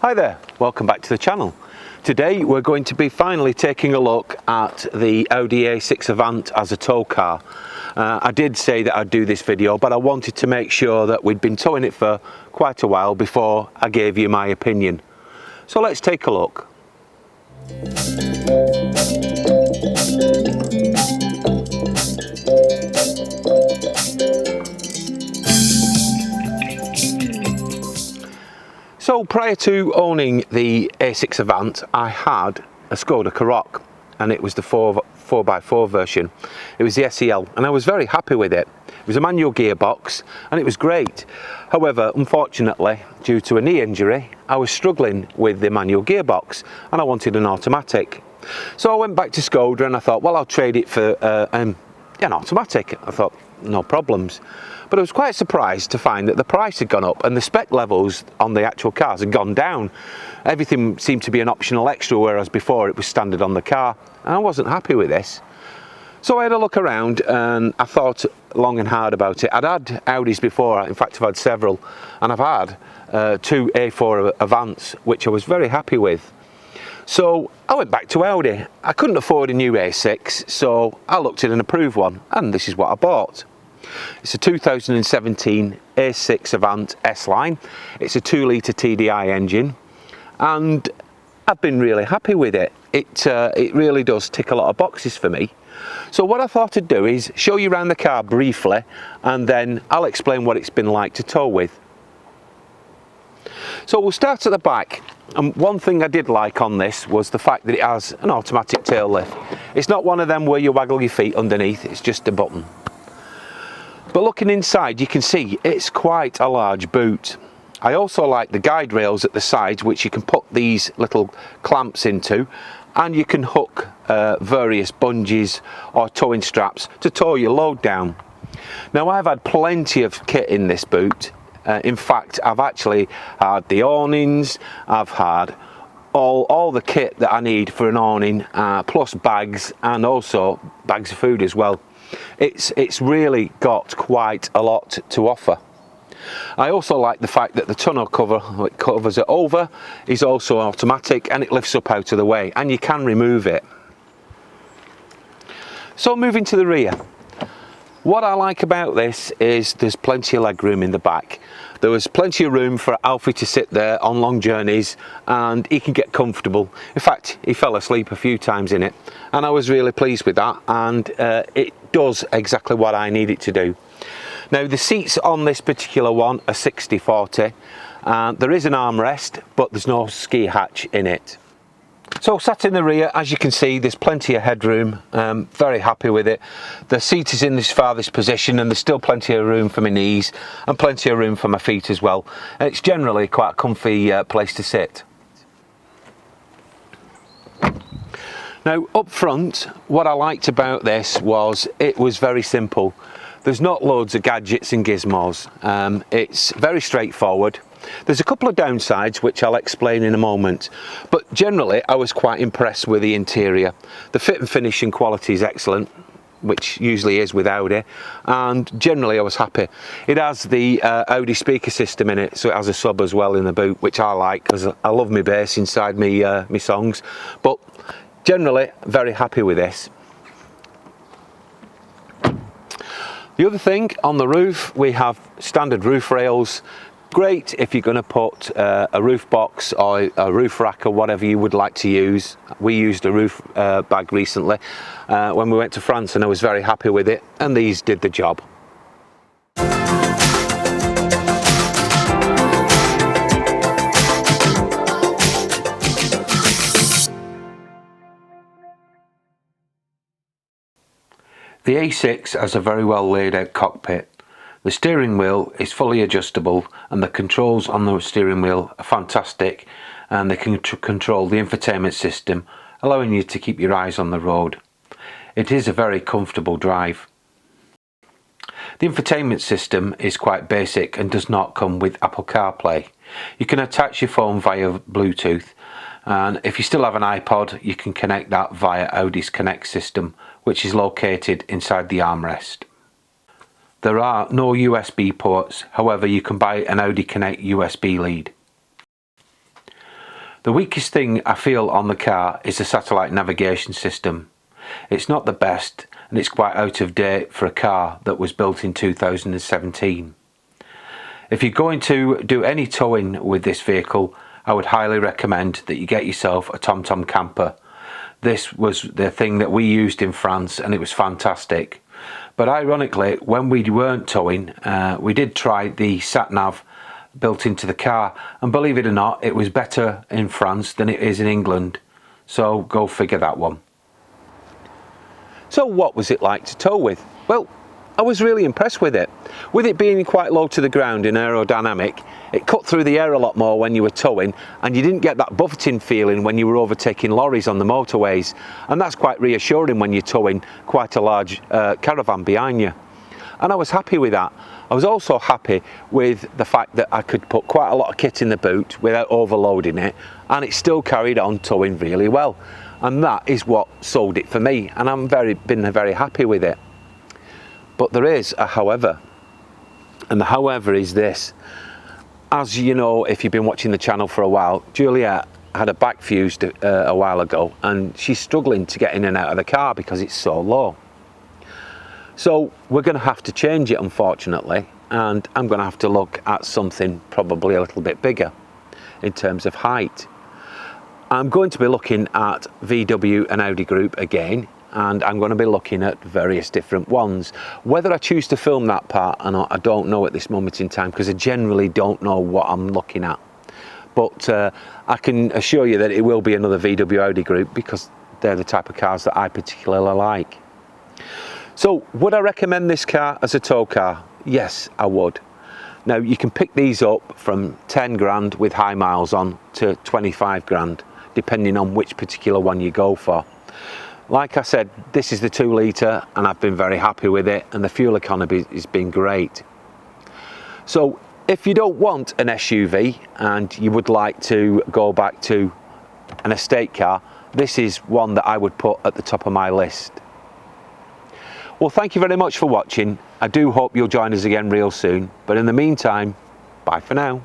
Hi there, welcome back to the channel. Today we're going to be finally taking a look at the Audi A6 Avant as a tow car. I did say that I'd do this video, but I wanted to make sure that we'd been towing it for quite a while before I gave you my opinion. So let's take a look. So prior to owning the A6 Avant, I had a Skoda Karoq, and it was the 4x4 version. It was the SEL, and I was very happy with it. It was a manual gearbox, and it was great. However, unfortunately, due to a knee injury, I was struggling with the manual gearbox, and I wanted an automatic. So I went back to Skoda, and I thought, well, I'll trade it for an automatic. I thought, no problems. But I was quite surprised to find that the price had gone up and the spec levels on the actual cars had gone down. Everything seemed to be an optional extra, whereas before it was standard on the car, and I wasn't happy with this. So I had a look around and I thought long and hard about it. I'd had Audis before, in fact I've had several, and I've had two A4 Avants, which I was very happy with. So I went back to Audi. I couldn't afford a new A6, so I looked at an approved one, and this is what I bought. It's a 2017 A6 Avant S-Line. It's a 2-litre TDI engine, and I've been really happy with it. It really does tick a lot of boxes for me. So what I thought I'd do is show you around the car briefly, and then I'll explain what it's been like to tow with. So we'll start at the back, and one thing I did like on this was the fact that it has an automatic tail lift. It's not one of them where you waggle your feet underneath, it's just a button. But looking inside, you can see it's quite a large boot. I also like the guide rails at the sides, which you can put these little clamps into, and you can hook various bungees or towing straps to tow your load down. Now I've had plenty of kit in this boot. In fact, I've actually had the awnings, I've had all the kit that I need for an awning, plus bags, and also bags of food as well. It's really got quite a lot to offer. I also like the fact that the tonneau cover, it covers it over, is also automatic, and it lifts up out of the way, and you can remove it. So moving to the rear, what I like about this is there's plenty of leg room in the back. There was plenty of room for Alfie to sit there on long journeys, and he can get comfortable. In fact, he fell asleep a few times in it, and I was really pleased with that, and it does exactly what I need it to do. Now the seats on this particular one are 60/40, and there is an armrest, but there's no ski hatch in it. So sat in the rear, as you can see, there's plenty of headroom. Very happy with it. The seat is in this farthest position, and there's still plenty of room for my knees and plenty of room for my feet as well. And it's generally quite a comfy place to sit. Now up front, what I liked about this was it was very simple. There's not loads of gadgets and gizmos. It's very straightforward. There's a couple of downsides which I'll explain in a moment, but generally I was quite impressed with the interior. The fit and finishing quality is excellent, which usually is with Audi, and generally I was happy. It has the Audi speaker system in it, so it has a sub as well in the boot, which I like because I love my bass inside me songs, but generally very happy with this. The other thing, on the roof we have standard roof rails. Great if you're going to put a roof box or a roof rack or whatever you would like to use. We used a roof bag recently when we went to France, and I was very happy with it, and these did the job. The A6 has a very well laid out cockpit. The steering wheel is fully adjustable, and the controls on the steering wheel are fantastic, and they can control the infotainment system, allowing you to keep your eyes on the road. It is a very comfortable drive. The infotainment system is quite basic and does not come with Apple CarPlay. You can attach your phone via Bluetooth, and if you still have an iPod, you can connect that via Audi's Connect system, which is located inside the armrest. There are no USB ports, however you can buy an Audi Connect USB lead. The weakest thing I feel on the car is the satellite navigation system. It's not the best, and it's quite out of date for a car that was built in 2017. If you're going to do any towing with this vehicle, I would highly recommend that you get yourself a TomTom camper. This was the thing that we used in France and it was fantastic. But ironically, when we weren't towing, we did try the sat-nav built into the car, and believe it or not, it was better in France than it is in England. So go figure that one. So what was it like to tow with? Well, I was really impressed with it. With it being quite low to the ground and aerodynamic, it cut through the air a lot more when you were towing, and you didn't get that buffeting feeling when you were overtaking lorries on the motorways, and that's quite reassuring when you're towing quite a large caravan behind you. And I was happy with that. I was also happy with the fact that I could put quite a lot of kit in the boot without overloading it, and it still carried on towing really well. And that is what sold it for me, and I've been very happy with it. But there is a however, and the however is this. As you know, if you've been watching the channel for a while, Juliet had a back fused a while ago, and she's struggling to get in and out of the car because it's so low. So we're going to have to change it, unfortunately, and I'm going to have to look at something probably a little bit bigger in terms of height. I'm going to be looking at VW and Audi Group again, and I'm going to be looking at various different ones. Whether I choose to film that part or not, I don't know at this moment in time, because I generally don't know what I'm looking at. But I can assure you that it will be another VW Audi Group, because they're the type of cars that I particularly like. So would I recommend this car as a tow car? Yes, I would. Now, you can pick these up from 10 grand with high miles on to 25 grand, depending on which particular one you go for. Like I said, this is the 2 litre, and I've been very happy with it, and the fuel economy has been great. So if you don't want an SUV and you would like to go back to an estate car, this is one that I would put at the top of my list. Well, thank you very much for watching. I do hope you'll join us again real soon, but in the meantime, bye for now.